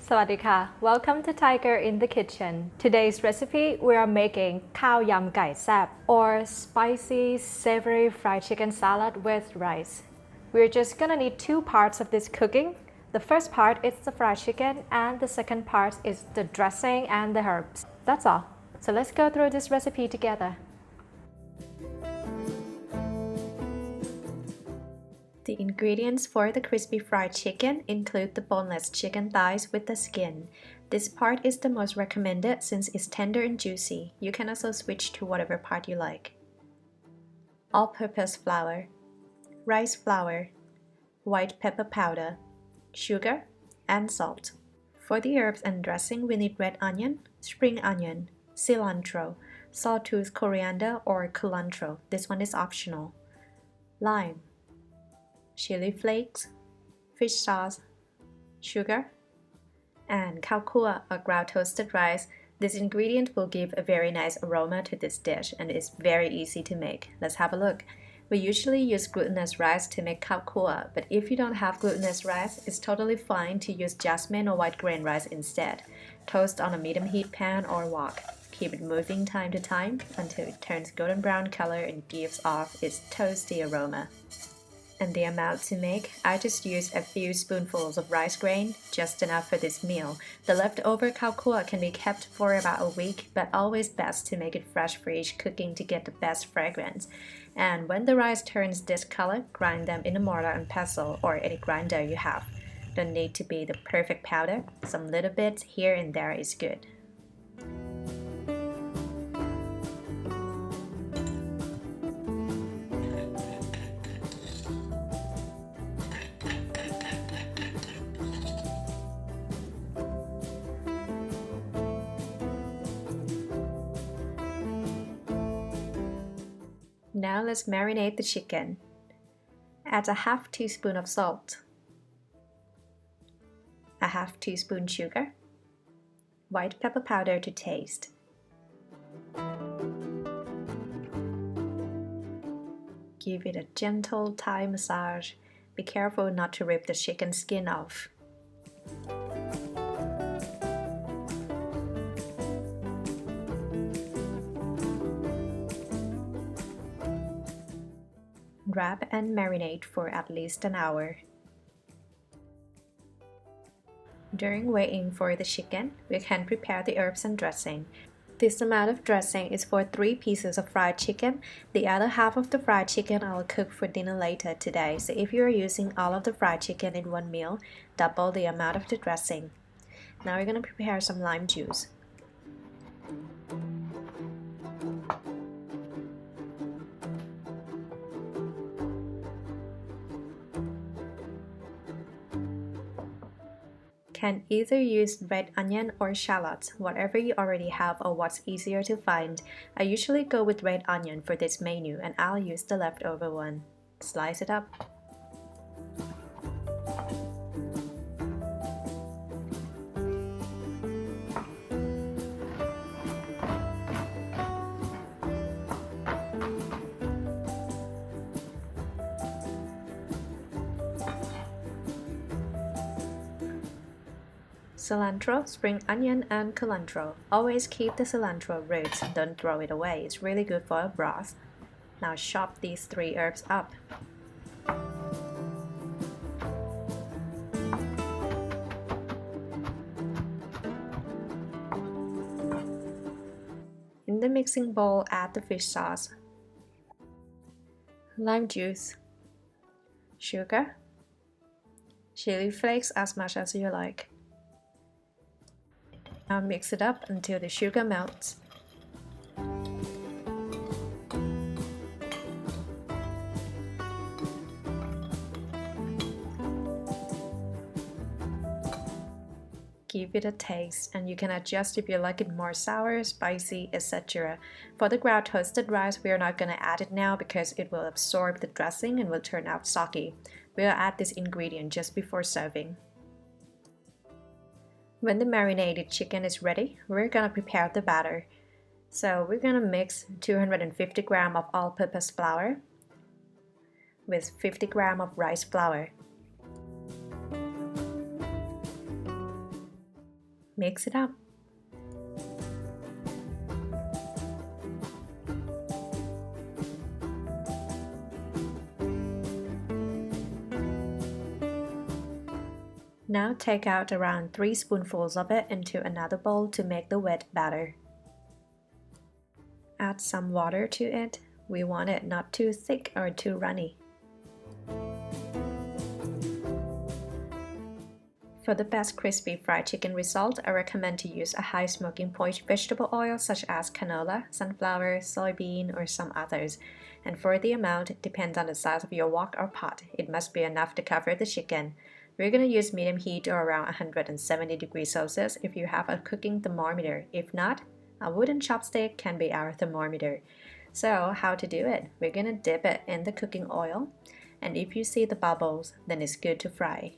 Sawadika, welcome to Tiger in the Kitchen. Today's recipe, we are making khao yam gai sap, or spicy savory fried chicken salad with rice. We're just gonna need two parts of this cooking. The first part is the fried chicken, and the second part is the dressing and the herbs. That's all. So let's go through this recipe together. The ingredients for the crispy fried chicken include the boneless chicken thighs with the skin. This part is the most recommended since it's tender and juicy. You can also switch to whatever part you like. All-purpose flour, rice flour, white pepper powder, sugar, and salt. For the herbs and dressing, we need red onion, spring onion, cilantro, sawtooth coriander or culantro. This one is optional. Lime, chili flakes, fish sauce, sugar, and khao khua or ground toasted rice. This ingredient will give a very nice aroma to this dish and is very easy to make. Let's have a look. We usually use glutinous rice to make khao khua, but if you don't have glutinous rice, it's totally fine to use jasmine or white grain rice instead. Toast on a medium heat pan or wok. Keep it moving time to time until it turns golden brown color and gives off its toasty aroma. And the amount to make, I just used a few spoonfuls of rice grain, just enough for this meal. The leftover khao khua can be kept for about a week, but always best to make it fresh for each cooking to get the best fragrance. And when the rice turns this color, grind them in a mortar and pestle or any grinder you have. Don't need to be the perfect powder, some little bits here and there is good. Now let's marinate the chicken. Add a half teaspoon of salt, a half teaspoon sugar, white pepper powder to taste. Give it a gentle Thai massage. Be careful not to rip the chicken skin off. Wrap and marinate for at least an hour. During waiting for the chicken, we can prepare the herbs and dressing. This amount of dressing is for 3 pieces of fried chicken. The other half of the fried chicken I'll cook for dinner later today. So if you're using all of the fried chicken in one meal, double the amount of the dressing. Now we're going to prepare some lime juice. Can either use red onion or shallots, whatever you already have or what's easier to find. I usually go with red onion for this menu and I'll use the leftover one. Slice it up. Cilantro, spring onion, and culantro. Always keep the cilantro roots, don't throw it away, it's really good for a broth. Now chop these 3 herbs up. In the mixing bowl, add the fish sauce, lime juice, sugar, chili flakes as much as you like. Now mix it up until the sugar melts. Give it a taste, and you can adjust if you like it more sour, spicy, etc. For the ground toasted rice, we are not going to add it now because it will absorb the dressing and will turn out soggy. We'll add this ingredient just before serving. When the marinated chicken is ready, we're going to prepare the batter. So we're going to mix 250 grams of all-purpose flour with 50 grams of rice flour. Mix it up. Now take out around 3 spoonfuls of it into another bowl to make the wet batter. Add some water to it. We want it not too thick or too runny. For the best crispy fried chicken result, I recommend to use a high smoking point vegetable oil such as canola, sunflower, soybean, or some others. And for the amount, it depends on the size of your wok or pot. It must be enough to cover the chicken. We're going to use medium heat or around 170 degrees Celsius if you have a cooking thermometer. If not, a wooden chopstick can be our thermometer. So how to do it? We're going to dip it in the cooking oil, and if you see the bubbles, then it's good to fry.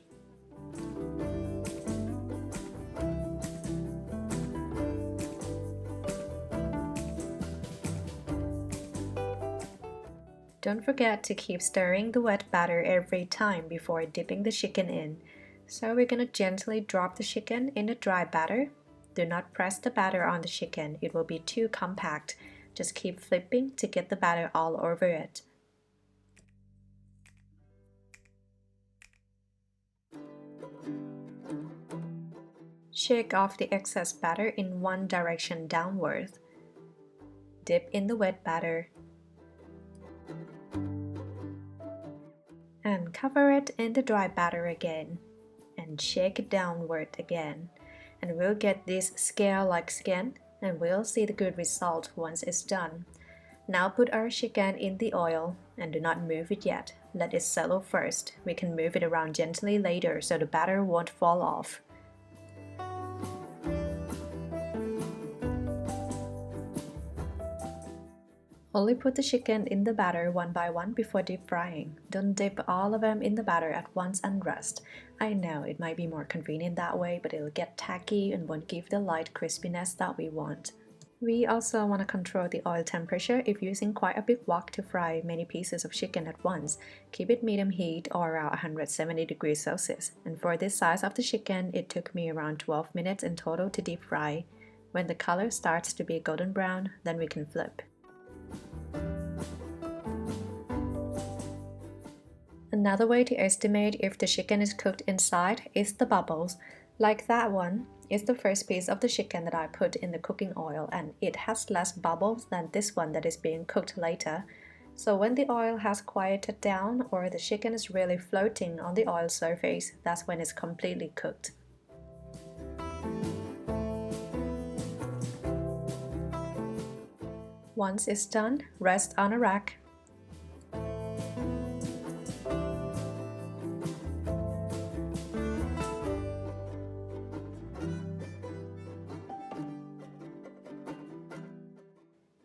Don't forget to keep stirring the wet batter every time before dipping the chicken in. So we're going to gently drop the chicken in the dry batter. Do not press the batter on the chicken, it will be too compact. Just keep flipping to get the batter all over it. Shake off the excess batter in one direction downwards. Dip in the wet batter. And cover it in the dry batter again. And shake it downward again. And we'll get this scale-like skin, and we'll see the good result once it's done. Now put our chicken in the oil and do not move it yet. Let it settle first. We can move it around gently later so the batter won't fall off. Only put the chicken in the batter one by one before deep frying. Don't dip all of them in the batter at once and rest. I know it might be more convenient that way, but it'll get tacky and won't give the light crispiness that we want. We also want to control the oil temperature if using quite a big wok to fry many pieces of chicken at once. Keep it medium heat or around 170 degrees Celsius. And for this size of the chicken, it took me around 12 minutes in total to deep fry. When the color starts to be golden brown, then we can flip. Another way to estimate if the chicken is cooked inside is the bubbles. Like that one is the first piece of the chicken that I put in the cooking oil, and it has less bubbles than this one that is being cooked later. So when the oil has quieted down or the chicken is really floating on the oil surface, that's when it's completely cooked. Once it's done, rest on a rack.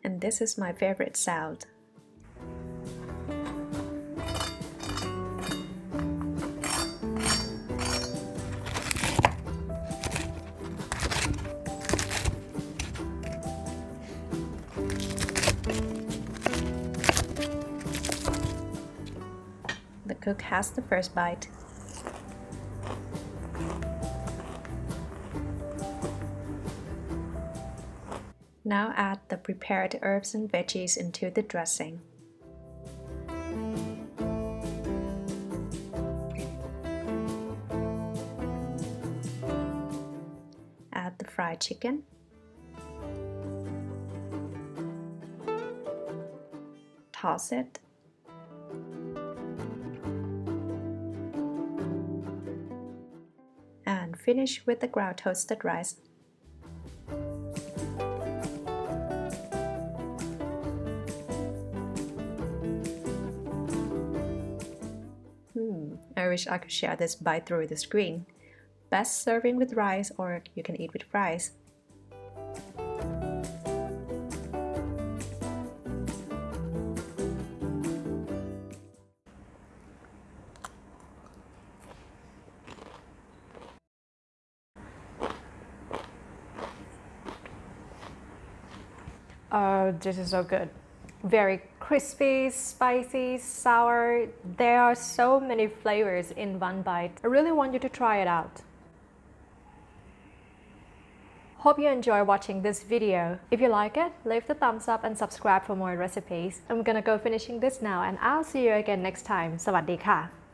And this is my favorite sound. The cook has the first bite. Now add the prepared herbs and veggies into the dressing. Add the fried chicken. Toss it. And finish with the ground toasted rice. I wish I could share this bite through the screen. Best serving with rice, or you can eat with fries. Oh, this is so good. Very crispy, spicy, sour. There are so many flavors in one bite. I really want you to try it out. Hope you enjoy watching this video. If you like it, leave the thumbs up and subscribe for more recipes. I'm gonna go finishing this now and I'll see you again next time. สวัสดีค่ะ